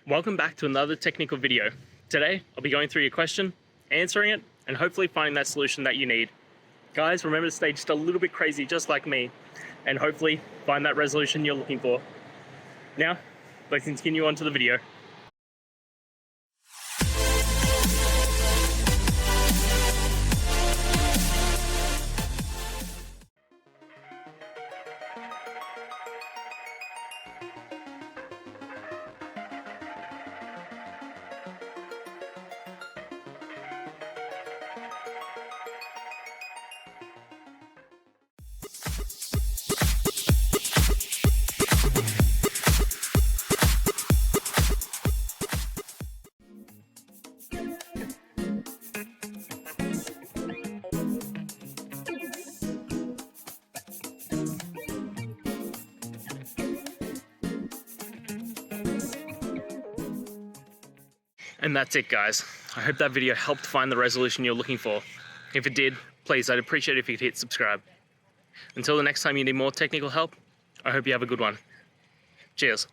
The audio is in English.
Welcome back to another technical video. Today, I'll be going through your question, answering it, and hopefully finding that solution that you need. Guys, remember to stay just a little bit crazy, just like me, and hopefully find that resolution you're looking for. Now, let's continue on to the video. And that's it, guys. I hope that video helped find the resolution you're looking for. If it did, please, I'd appreciate it if you could hit subscribe. Until the next time you need more technical help, I hope you have a good one. Cheers.